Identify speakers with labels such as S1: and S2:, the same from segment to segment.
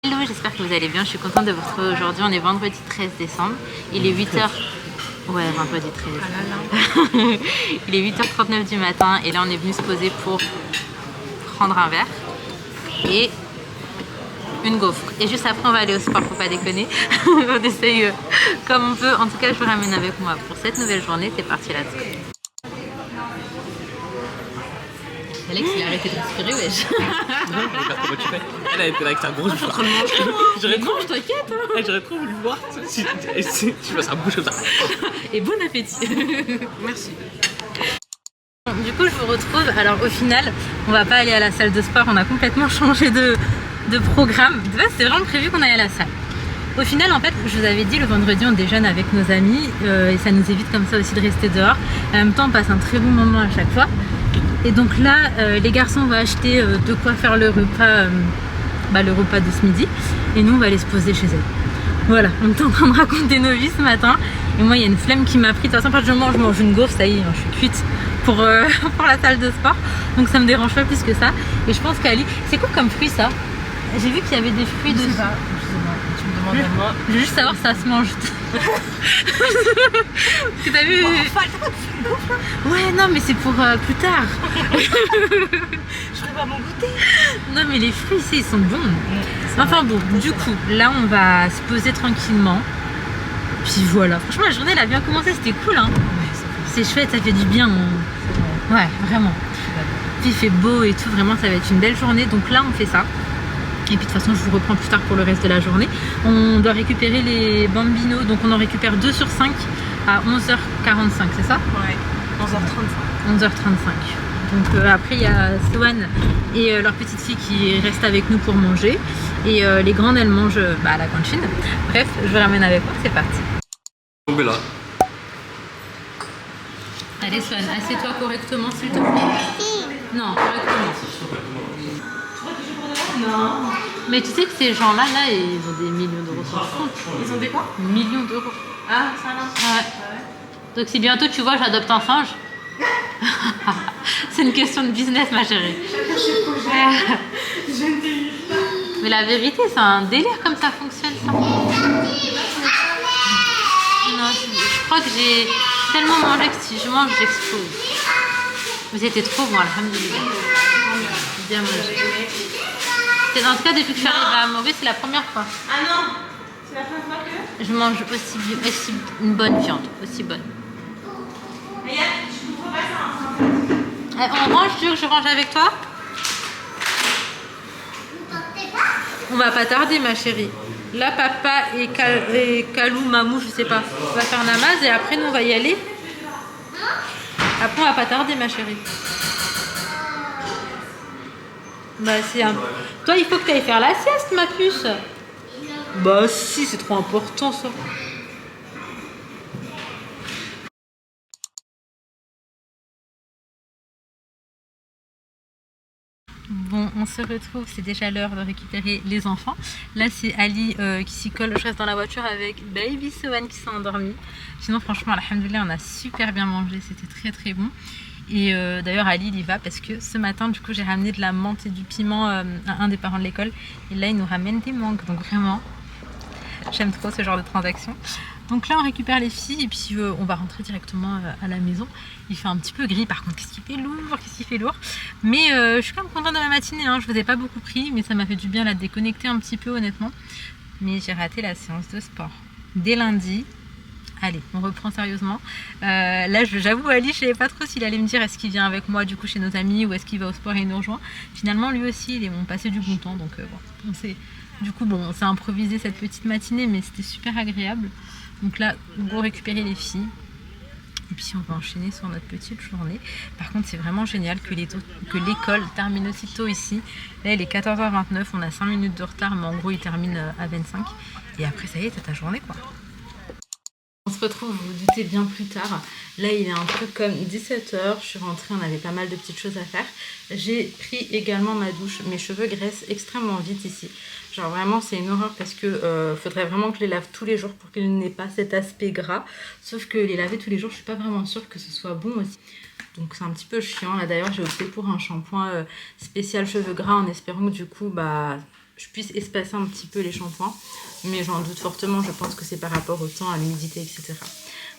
S1: Hello, j'espère que vous allez bien, je suis contente de vous retrouver aujourd'hui, on est vendredi 13 décembre, il est 8h... Ouais, vendredi 13. Ah là là. Il est 8h39 du matin et là on est venu se poser pour prendre un verre et une gaufre. Et juste après on va aller au sport, faut pas déconner. On essaye comme on peut, en tout cas je vous ramène avec moi pour cette nouvelle journée, c'est parti là-dessus. Alex, il a arrêté de respirer, wesh.
S2: Non, je regarde comment tu fais. Elle a été là avec sa grosse.
S1: Je suis en train de manger, moi.
S2: J'aurais trop,
S1: je t'inquiète.
S2: j'aurais trop voulu voir si tu vois sa bouche comme ça.
S1: Et bon appétit. Merci. Du coup, je vous retrouve. Alors, au final, on va pas aller à la salle de sport. On a complètement changé de programme. De base, c'était vraiment prévu qu'on aille à la salle. Au final, en fait, je vous avais dit, le vendredi, on déjeune avec nos amis et ça nous évite comme ça aussi de rester dehors. En même temps, on passe un très bon moment à chaque fois. Et donc là, les garçons vont acheter de quoi faire le repas de ce midi. Et nous, on va aller se poser chez elles. Voilà, on est en train de raconter nos vies ce matin. Et moi, il y a une flemme qui m'a pris. De toute façon, quand je mange une gaufre, ça y est, je suis cuite pour la salle de sport. Donc ça me dérange pas plus que ça. Et je pense qu'Ali, c'est quoi comme fruit ça? J'ai vu qu'il y avait des fruits dessus.
S2: Tu me demandes à moi.
S1: Je veux juste savoir si ça se mange. Parce que t'as vu. Ouais, non, mais c'est pour plus tard.
S3: Je ferai pas mon goûter.
S1: Non, mais les fruits ici, ils sont bons. Enfin bon, du coup, là, on va se poser tranquillement. Puis voilà. Franchement, la journée, elle a bien commencé. C'était cool, hein. C'est chouette, ça fait du bien. Ouais, vraiment. Puis il fait beau et tout. Vraiment, ça va être une belle journée. Donc là, on fait ça. Et puis de toute façon, je vous reprends plus tard pour le reste de la journée. On doit récupérer les bambinos. Donc on en récupère 2 sur 5 à 11h45, c'est ça?
S3: Ouais, 11h35.
S1: 11h35. Donc après, il y a Swan et leur petite fille qui restent avec nous pour manger. Et les grandes, elles mangent à la cantine. Bref, je vous ramène avec moi, c'est parti.
S2: Tombé là.
S1: Allez Swan, assieds-toi correctement s'il te plaît. Non, correctement.
S3: Non.
S1: Mais tu sais que ces gens-là, ils ont des millions d'euros sur le compte.
S3: Ils ont des quoi?
S1: Millions d'euros.
S3: Ah, ça là.
S1: Ouais. Donc si bientôt tu vois, j'adopte un singe. C'est une question de business, ma chérie. Mais la vérité, c'est un délire comme ça fonctionne, ça. Non, je crois que j'ai tellement mangé que si je mange, j'explose. Mais c'était trop bon, alhamdoulilah. Bien mangé. En tout cas, depuis que je suis arrivée à Maurice, c'est la première fois.
S3: Ah non. C'est la première fois que
S1: Je mange aussi une bonne viande, aussi bonne.
S3: Regarde, je comprends pas ça.
S1: On range, tu veux que je range avec toi? On va pas tarder, ma chérie. Là, papa et Kalou, Mamou, je sais pas, on va faire namaz et après, nous, on va y aller. Après, on va pas tarder, ma chérie. Bah, c'est un... Toi, il faut que tu ailles faire la sieste, ma puce. Bah, si, c'est trop important, ça. Bon, on se retrouve, c'est déjà l'heure de récupérer les enfants. Là, c'est Ali qui s'y colle. Je reste dans la voiture avec Baby Sohan qui s'est endormi. Sinon, franchement, alhamdoulilah, on a super bien mangé. C'était très très bon. Et d'ailleurs, Ali, il y va parce que ce matin, du coup, j'ai ramené de la menthe et du piment à un des parents de l'école. Et là, il nous ramène des mangues. Donc vraiment, j'aime trop ce genre de transaction. Donc là, on récupère les filles et puis on va rentrer directement à la maison. Il fait un petit peu gris, par contre, qu'est-ce qu'il fait lourd. Mais je suis quand même contente de ma matinée, hein. Je vous ai pas beaucoup pris, mais ça m'a fait du bien la déconnecter un petit peu, honnêtement. Mais j'ai raté la séance de sport. Dès lundi, allez, on reprend sérieusement. Là, j'avoue, Ali, je savais pas trop s'il allait me dire est-ce qu'il vient avec moi du coup chez nos amis ou est-ce qu'il va au sport et il nous rejoint. Finalement, lui aussi, ils m'ont passé du bon temps, donc bon, du coup, bon, on s'est improvisé cette petite matinée, mais c'était super agréable. Donc là, on va récupérer les filles. Et puis on va enchaîner sur notre petite journée. Par contre, c'est vraiment génial que l'école termine aussi tôt ici. Là, il est 14h29, on a 5 minutes de retard, mais en gros, il termine à 25. Et après, ça y est, c'est ta journée, quoi. On se retrouve, vous vous doutez, bien plus tard. Là, il est un peu comme 17h. Je suis rentrée, on avait pas mal de petites choses à faire. J'ai pris également ma douche. Mes cheveux graissent extrêmement vite ici. Genre vraiment, c'est une horreur parce que faudrait vraiment que je les lave tous les jours pour qu'ils n'aient pas cet aspect gras. Sauf que les laver tous les jours, je suis pas vraiment sûre que ce soit bon aussi. Donc c'est un petit peu chiant. Là d'ailleurs, j'ai opté pour un shampoing spécial cheveux gras en espérant que du coup, je puisse espacer un petit peu les shampoings. Mais j'en doute fortement, je pense que c'est par rapport au temps, à l'humidité, etc.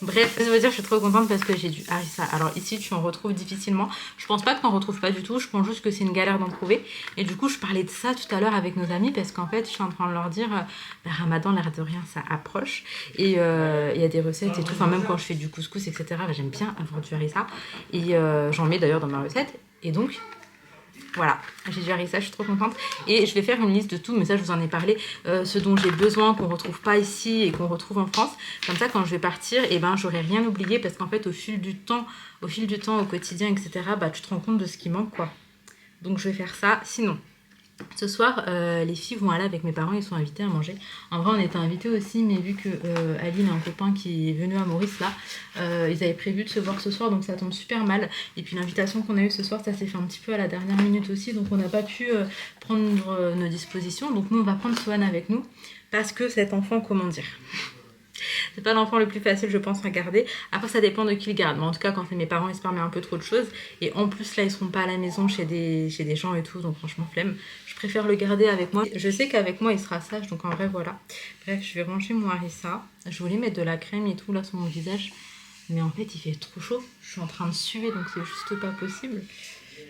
S1: Bref, ça veut dire que je suis trop contente parce que j'ai du harissa. Alors ici, tu en retrouves difficilement. Je pense pas que tu n'en retrouves pas du tout. Je pense juste que c'est une galère d'en trouver. Et du coup, je parlais de ça tout à l'heure avec nos amis parce qu'en fait, je suis en train de leur dire Ramadan, l'air de rien, ça approche. Et il y a des recettes et tout. Enfin, même quand je fais du couscous, etc., j'aime bien avoir du harissa. Et j'en mets d'ailleurs dans ma recette. Et donc... voilà, j'ai du harissa, je suis trop contente. Et je vais faire une liste de tout, mais ça je vous en ai parlé, ce dont j'ai besoin, qu'on ne retrouve pas ici et qu'on retrouve en France. Comme ça, quand je vais partir, eh ben, j'aurai rien oublié parce qu'en fait, au fil du temps, au quotidien, etc., bah, tu te rends compte de ce qui manque, quoi. Donc je vais faire ça. Sinon, ce soir, les filles vont aller avec mes parents, ils sont invités à manger. En vrai, on était invités aussi, mais vu que Aline a un copain qui est venu à Maurice, là, ils avaient prévu de se voir ce soir, donc ça tombe super mal. Et puis l'invitation qu'on a eue ce soir, ça s'est fait un petit peu à la dernière minute aussi, donc on n'a pas pu prendre nos dispositions. Donc nous, on va prendre Sohan avec nous, parce que cet enfant, comment dire... c'est pas l'enfant le plus facile, je pense, à garder. Après, ça dépend de qui le garde. Mais en tout cas, quand c'est mes parents, ils se permettent un peu trop de choses. Et en plus, là, ils seront pas à la maison chez des gens et tout. Donc, franchement, flemme. Je préfère le garder avec moi. Je sais qu'avec moi, il sera sage. Donc, en vrai, voilà. Bref, je vais ranger mon harissa. Je voulais mettre de la crème et tout, là, sur mon visage. Mais en fait, il fait trop chaud. Je suis en train de suer, donc c'est juste pas possible.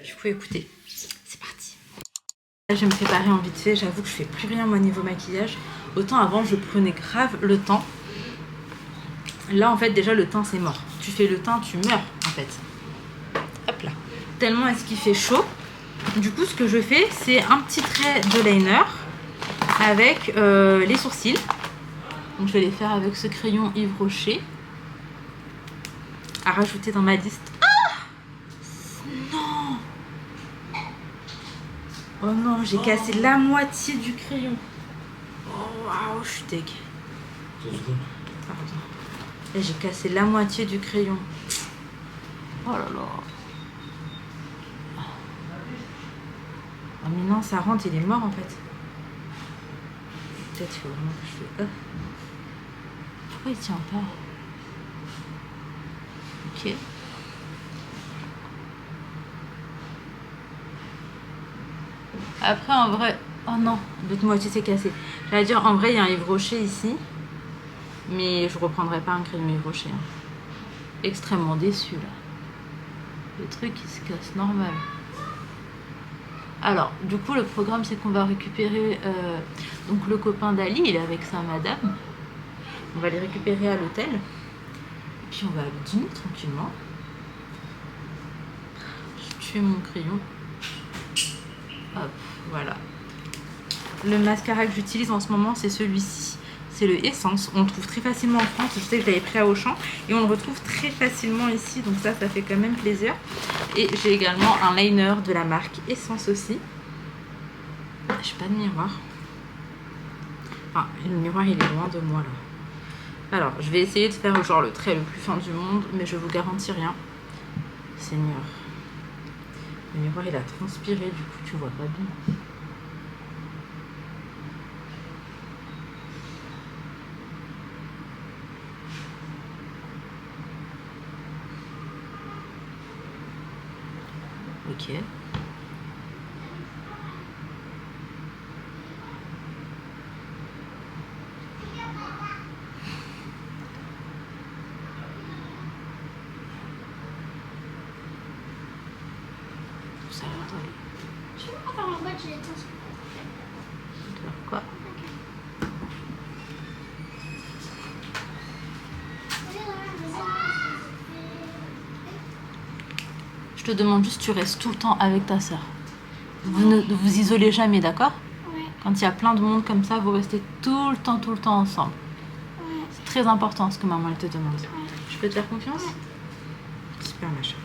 S1: Du coup, écoutez, c'est parti. Là, je vais me préparer en vite fait. J'avoue que je fais plus rien, moi, niveau maquillage. Autant avant, je prenais grave le temps. Là, en fait, déjà, le teint, c'est mort. Tu fais le teint, tu meurs, en fait. Hop là. Tellement est-ce qu'il fait chaud. Du coup, ce que je fais, c'est un petit trait de liner avec les sourcils. Donc, je vais les faire avec ce crayon Yves Rocher. À rajouter dans ma liste. Ah non. Oh non, j'ai cassé la moitié du crayon. Oh, waouh, je suis deg. Pardon. Et j'ai cassé la moitié du crayon. Oh là là. Oh mais non, ça rentre, il est mort en fait. Peut-être qu'il faut vraiment que je fais... pourquoi il tient pas? Ok. Après en vrai... oh non, l'autre moitié s'est cassée. J'allais dire, en vrai, il y a un Yves Rocher ici. Mais je reprendrai pas un crayon Yves Rocher. Extrêmement déçu là. Le truc il se casse normal. Alors, du coup, le programme c'est qu'on va récupérer donc le copain d'Ali, il est avec sa madame. On va les récupérer à l'hôtel. Et puis on va aller dîner tranquillement. Je tue mon crayon. Hop, voilà. Le mascara que j'utilise en ce moment, c'est celui-ci. C'est le Essence. On le trouve très facilement en France. Je sais que je l'avais pris à Auchan. Et on le retrouve très facilement ici. Donc ça fait quand même plaisir. Et j'ai également un liner de la marque Essence aussi. J'ai pas de miroir. Enfin, le miroir il est loin de moi là. Alors, je vais essayer de faire genre le trait le plus fin du monde. Mais je vous garantis rien. Seigneur. Le miroir il a transpiré. Du coup, tu vois pas bien. Ok. Ça va aller.
S4: Je peux pas faire en boîte, j'ai les temps.
S1: Quoi? Je te demande juste, tu restes tout le temps avec ta soeur. Vous ne vous isolez jamais, d'accord?
S4: Ouais.
S1: Quand il y a plein de monde comme ça, vous restez tout le temps ensemble.
S4: Ouais.
S1: C'est très important ce que maman elle te demande.
S4: Ouais.
S1: Je peux te faire confiance?
S4: Ouais.
S1: Super machin.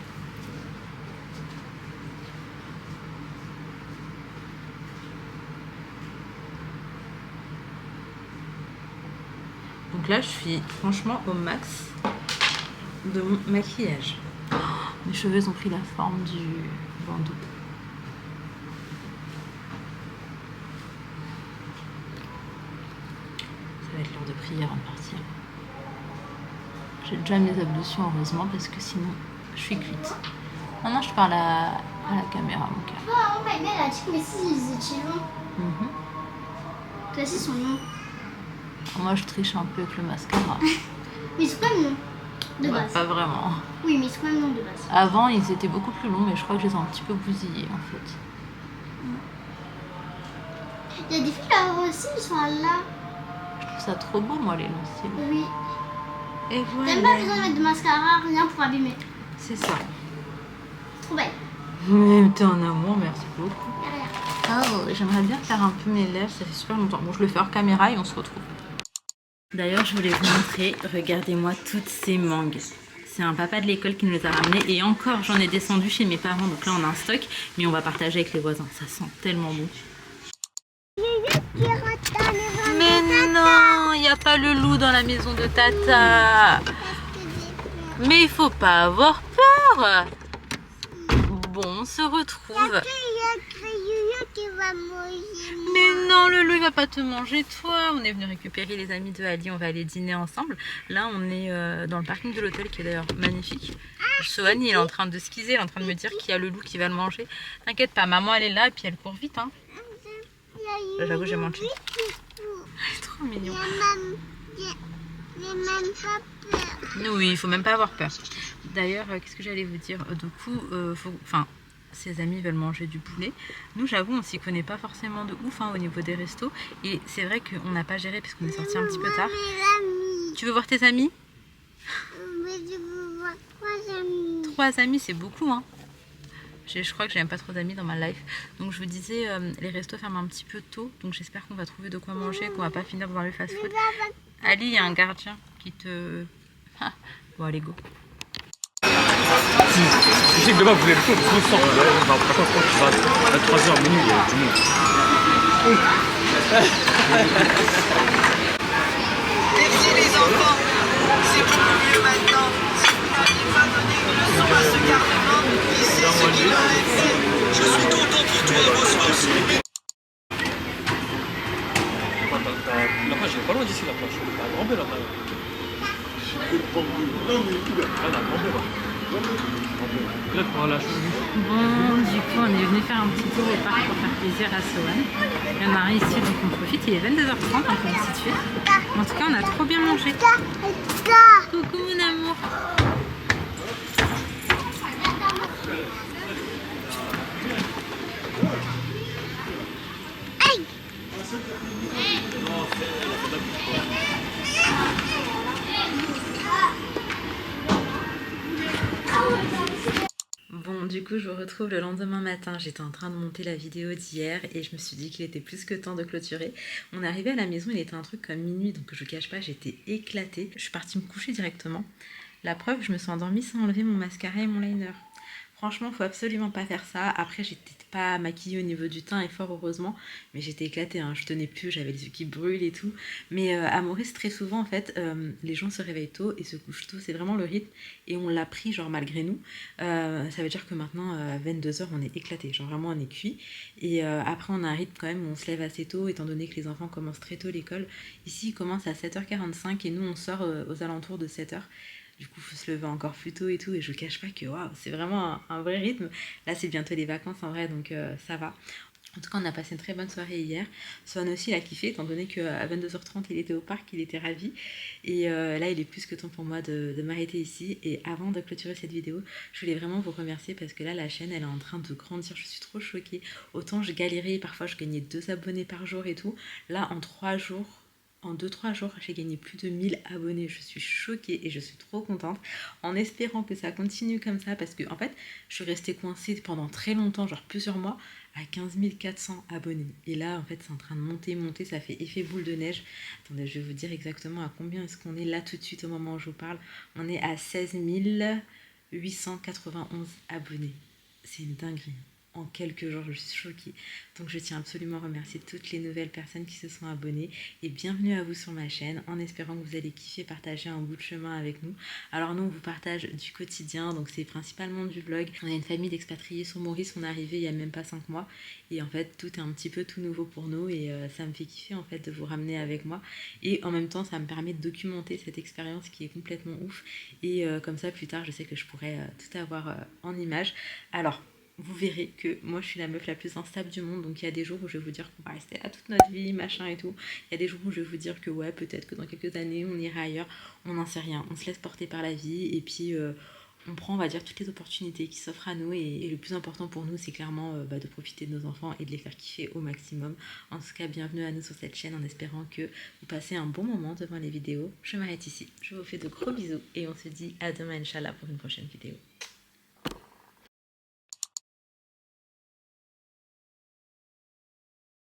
S1: Donc là, je suis franchement au max de mon maquillage. Oh, mes cheveux ont pris la forme du bandeau. Ça va être l'heure de prière avant de partir. J'ai déjà mes ablutions, heureusement, parce que sinon, je suis cuite. Maintenant, je parle à la caméra, mon cœur.
S4: Oh, my God, a dit que mes cils, ils étaient longs. classer son nom.
S1: Moi je triche un peu avec le mascara.
S4: Mais c'est pas le nom de
S1: Ouais,
S4: base.
S1: pas vraiment.
S4: Oui, mais c'est pas le nom de base.
S1: Avant ils étaient beaucoup plus longs mais je crois que je les ai un petit peu bousillés en fait.
S4: Il y a des filles là aussi, ils sont là.
S1: Je trouve ça trop beau moi les longs cils.
S4: Oui.
S1: Et
S4: T'as pas besoin de mettre de mascara, rien pour abîmer.
S1: C'est ça.
S4: Trop belle.
S1: Mais t'es en amour, merci beaucoup.
S4: Derrière.
S1: Oh, j'aimerais bien faire un peu mes lèvres, ça fait super longtemps. Bon, je le fais hors caméra et on se retrouve. D'ailleurs, je voulais vous montrer, regardez-moi toutes ces mangues. C'est un papa de l'école qui nous les a ramenées et encore, j'en ai descendu chez mes parents, donc là on a un stock, mais on va partager avec les voisins. Ça sent tellement bon. Mais non, il n'y a pas le loup dans la maison de Tata. Mais il faut pas avoir peur. Bon, on se retrouve. Mais non, le loup il va pas te manger toi. On est venu récupérer les amis de Ali, on va aller dîner ensemble. Là on est dans le parking de l'hôtel qui est d'ailleurs magnifique. Sohan il est en train de skizer, il est en train de me dire qu'il y a le loup qui va le manger. T'inquiète pas, maman elle est là et puis elle court vite hein. J'avoue j'ai mangé. Elle est trop mignon. Oui, il faut même pas avoir peur. D'ailleurs, qu'est-ce que j'allais vous dire? Du coup, ses amis veulent manger du poulet. Nous, j'avoue, on s'y connaît pas forcément de ouf hein, au niveau des restos. Et c'est vrai qu'on n'a pas géré parce qu'on est sorti un petit peu tard. Tu veux voir tes amis?
S4: Je veux voir 3 amis.
S1: 3 amis, c'est beaucoup hein. Je crois que j'ai même pas trop d'amis dans ma life. Donc je vous disais, les restos ferment un petit peu tôt. Donc j'espère qu'on va trouver de quoi manger, qu'on va pas finir dans le fast-food. Ali, il y a un gardien qui te... Ah. Bon, allez, go.
S2: Je sais que demain vous voulez le show, parce que par contre, je pense qu'il va à 3h minuit, il y a du monde.
S5: Merci les enfants, c'est beaucoup mieux maintenant. Si vous n'aviez pas donné une leçon à ce garnement, qui sait ce qu'il aurait fait. Je suis content pour toi, Bosmos.
S2: La plage, elle est pas loin d'ici la plage. Elle a grand-belle là-bas. Elle a grand-belle là. Là, pour aller à la chose.
S1: Bon, du coup, on est venu faire un petit tour au parc pour faire plaisir à Sohan. Il y en a un ici, donc on profite. Il est 22h30, on peut le situer. En tout cas, on a trop bien mangé. Coucou, mon amour. Bon, du coup, je vous retrouve le lendemain matin. J'étais en train de monter la vidéo d'hier et je me suis dit qu'il était plus que temps de clôturer. On est arrivé à la maison, il était un truc comme minuit, donc je vous cache pas, j'étais éclatée. Je suis partie me coucher directement. La preuve, je me suis endormie sans enlever mon mascara et mon liner. Franchement, faut absolument pas faire ça. Après, j'étais pas maquillée au niveau du teint et fort heureusement, mais j'étais éclatée, hein. Je tenais plus, j'avais les yeux qui brûlent et tout. Mais à Maurice, très souvent, en fait, les gens se réveillent tôt et se couchent tôt. C'est vraiment le rythme et on l'a pris, genre malgré nous. Ça veut dire que maintenant, à 22h, on est éclaté, genre vraiment on est cuit. Et après, on a un rythme quand même où on se lève assez tôt, étant donné que les enfants commencent très tôt l'école. Ici, ils commencent à 7h45 et nous, on sort aux alentours de 7h. Du coup, il faut se lever encore plus tôt et tout. Et je ne cache pas que waouh, c'est vraiment un vrai rythme. Là, c'est bientôt les vacances en vrai, donc ça va. En tout cas, on a passé une très bonne soirée hier. Swan aussi, il a kiffé, étant donné qu'à 22h30, il était au parc, il était ravi. Et là, il est plus que temps pour moi de m'arrêter ici. Et avant de clôturer cette vidéo, je voulais vraiment vous remercier parce que là, la chaîne, elle est en train de grandir. Je suis trop choquée. Autant je galérais, parfois je gagnais 2 abonnés par jour et tout. Là, en 3 jours... En 2-3 jours, j'ai gagné plus de 1000 abonnés. Je suis choquée et je suis trop contente. En espérant que ça continue comme ça. Parce que, en fait, je suis restée coincée pendant très longtemps, genre plusieurs mois, à 15 400 abonnés. Et là, en fait, c'est en train de monter. Ça fait effet boule de neige. Attendez, je vais vous dire exactement à combien est-ce qu'on est là tout de suite au moment où je vous parle. On est à 16 891 abonnés. C'est une dinguerie. En quelques jours, je suis choquée. Donc je tiens absolument à remercier toutes les nouvelles personnes qui se sont abonnées et bienvenue à vous sur ma chaîne en espérant que vous allez kiffer partager un bout de chemin avec nous. Alors nous on vous partage du quotidien, donc c'est principalement du vlog. On a une famille d'expatriés sur Maurice, on est arrivé il y a même pas 5 mois et en fait tout est un petit peu tout nouveau pour nous et ça me fait kiffer en fait de vous ramener avec moi et en même temps ça me permet de documenter cette expérience qui est complètement ouf et comme ça plus tard je sais que je pourrais tout avoir en images. Alors vous verrez que moi je suis la meuf la plus instable du monde, donc il y a des jours où je vais vous dire qu'on va rester là toute notre vie, machin et tout. Il y a des jours où je vais vous dire que ouais, peut-être que dans quelques années on ira ailleurs, on n'en sait rien, on se laisse porter par la vie et puis on prend, on va dire, toutes les opportunités qui s'offrent à nous et le plus important pour nous c'est clairement de profiter de nos enfants et de les faire kiffer au maximum. En tout cas, bienvenue à nous sur cette chaîne en espérant que vous passez un bon moment devant les vidéos. Je m'arrête ici, je vous fais de gros bisous et on se dit à demain Inch'Allah pour une prochaine vidéo.